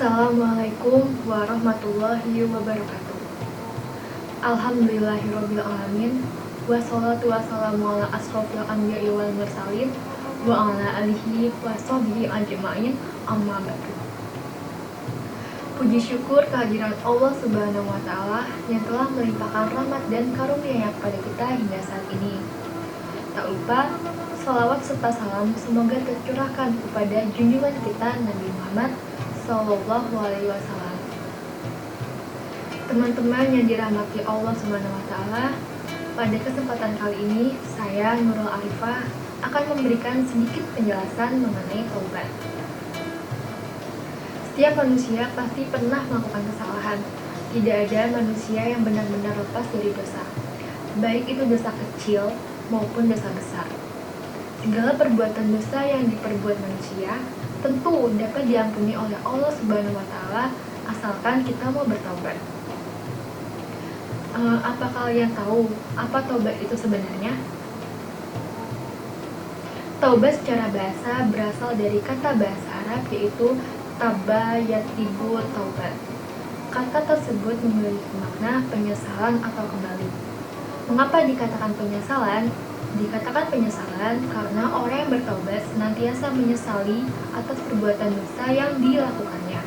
Assalamualaikum warahmatullahi wabarakatuh. Alhamdulillahirrabbilalamin. Wassalatu wassalamu ala asrofil anbiya'i wal mursalin wa ala alihi wa sahbihi ajma'in, amma ba'du. Puji syukur kehadiran Allah Subhanahu wa Ta'ala yang telah melimpahkan rahmat dan karunia-Nya kepada kita hingga saat ini. Tak lupa salawat serta salam semoga tercurahkan kepada junjungan kita Nabi Muhammad Sallallahu Alaihi Wasallam. Teman-teman yang dirahmati Allah Subhanahu Wa Taala, pada kesempatan kali ini saya Nurul Arifah akan memberikan sedikit penjelasan mengenai taubat. Setiap manusia pasti pernah melakukan kesalahan. Tidak ada manusia yang benar-benar lepas dari dosa, baik itu dosa kecil maupun dosa besar. Segala perbuatan dosa yang diperbuat manusia tentu dapat diampuni oleh Allah Subhanahu wa Ta'ala asalkan kita mau bertaubat. Apa kalian tahu apa taubat itu sebenarnya? Taubat secara bahasa berasal dari kata bahasa Arab yaitu taba yatibu taubat. Kata tersebut memiliki makna penyesalan atau kembali. Mengapa dikatakan penyesalan? Dikatakan penyesalan karena orang yang bertaubat senantiasa menyesali atas perbuatan dosa yang dilakukannya.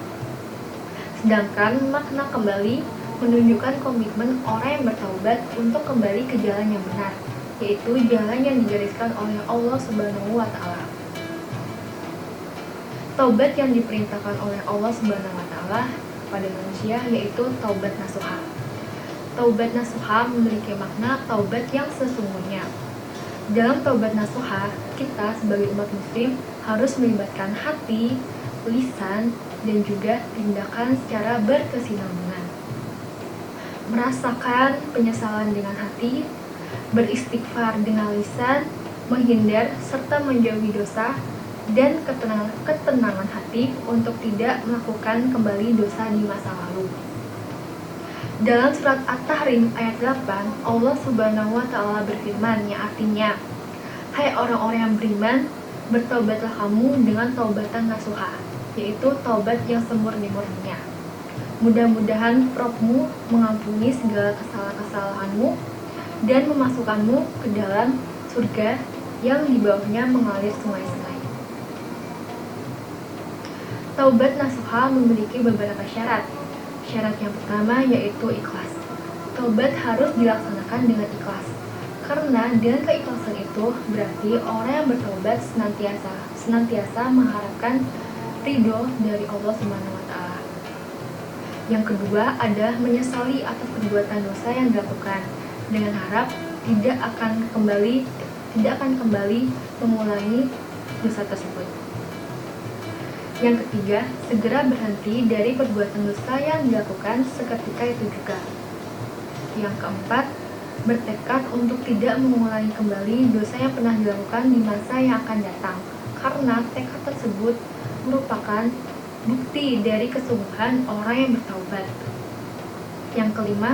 Sedangkan makna kembali menunjukkan komitmen orang yang bertaubat untuk kembali ke jalan yang benar, yaitu jalan yang digariskan oleh Allah Subhanahu wa Ta'ala. Taubat yang diperintahkan oleh Allah Subhanahu wa Ta'ala kepada manusia yaitu taubat nasuha. Taubat nasuha memiliki makna taubat yang sesungguhnya. Dalam taubat nasuha, kita sebagai umat muslim harus melibatkan hati, lisan, dan juga tindakan secara berkesinambungan. Merasakan penyesalan dengan hati, beristighfar dengan lisan, menghindar serta menjauhi dosa, dan ketenangan hati untuk tidak melakukan kembali dosa di masa lalu. Dalam surat At-Tahrim ayat 8, Allah Subhanahu wa Ta'ala berfirman yang artinya, "Hai orang-orang yang beriman, bertaubatlah kamu dengan taubatan nasuha," yaitu taubat yang semurni-murninya. Mudah-mudahan Rabbmu mengampuni segala kesalahan-kesalahanmu dan memasukkanmu ke dalam surga yang di bawahnya mengalir sungai-sungai. Taubat nasuha memiliki beberapa syarat. Syarat yang pertama yaitu ikhlas. Taubat harus dilaksanakan dengan ikhlas. Karena dengan keikhlasan itu berarti orang yang bertaubat senantiasa mengharapkan ridho dari Allah Subhanahu wa Ta'ala. Yang kedua adalah menyesali atas perbuatan dosa yang dilakukan dengan harap tidak akan kembali mengulangi dosa tersebut. Yang ketiga, segera berhenti dari perbuatan dosa yang dilakukan seketika itu juga. Yang keempat, bertekad untuk tidak mengulangi kembali dosa yang pernah dilakukan di masa yang akan datang, karena tekad tersebut merupakan bukti dari kesungguhan orang yang bertaubat. Yang kelima,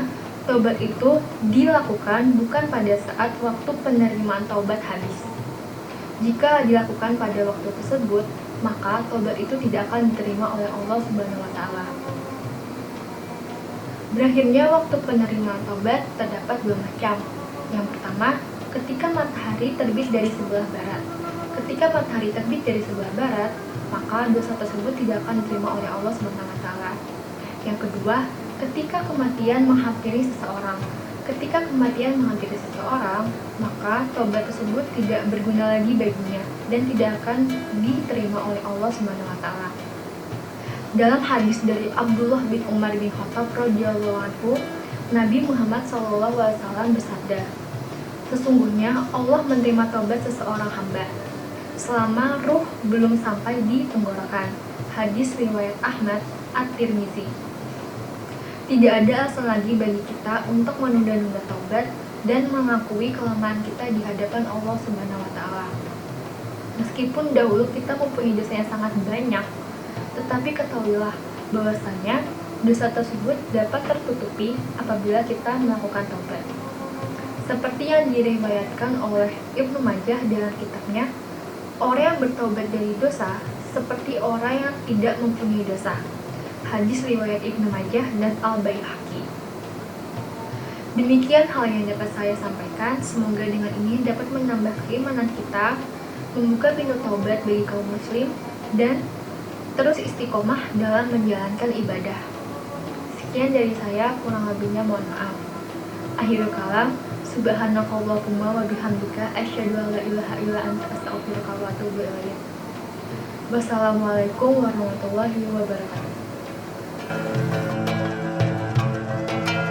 taubat itu dilakukan bukan pada saat waktu penerimaan taubat habis. Jika dilakukan pada waktu tersebut, maka taubat itu tidak akan diterima oleh Allah Subhanahu wa Ta'ala. Berakhirnya waktu penerimaan taubat terdapat dua macam. Yang pertama, ketika matahari terbit dari sebelah barat. Ketika matahari terbit dari sebelah barat, maka dosa tersebut tidak akan diterima oleh Allah Subhanahu wa Ta'ala. Yang kedua, ketika kematian menghampiri seseorang. Ketika kematian menghampiri seseorang, maka taubat tersebut tidak berguna lagi baginya dan tidak akan diterima oleh Allah Subhanahu wa Ta'ala. Dalam hadis dari Abdullah bin Umar bin Khattab radhiyallahu anhu, Nabi Muhammad SAW bersabda, "Sesungguhnya Allah menerima taubat seseorang hamba selama ruh belum sampai di tenggorokan." Hadis riwayat Ahmad At-Tirmizi. Tidak ada alasan lagi bagi kita untuk menunda-nunda taubat dan mengakui kelemahan kita di hadapan Allah Subhanahu wa Ta'ala. Meskipun dahulu kita mempunyai dosa yang sangat banyak, tetapi ketahuilah bahwasanya dosa tersebut dapat tertutupi apabila kita melakukan taubat. Seperti yang diriwayatkan oleh Ibnu Majah dalam kitabnya, orang yang bertaubat dari dosa seperti orang yang tidak mempunyai dosa. Hadis riwayat Ibnu Majah dan Al-Baihaqi. Demikian hal yang dapat saya sampaikan. Semoga dengan ini dapat menambah keimanan kita, membuka pintu taubat bagi kaum muslim, dan terus istiqomah dalam menjalankan ibadah. Sekian dari saya, kurang lebihnya mohon maaf. Akhirul kalam, subhanakallahumma wa bihamdika asyhadu an la ilaha illa anta astaghfiruka wa atubu ilaik. Wassalamualaikum warahmatullahi wabarakatuh.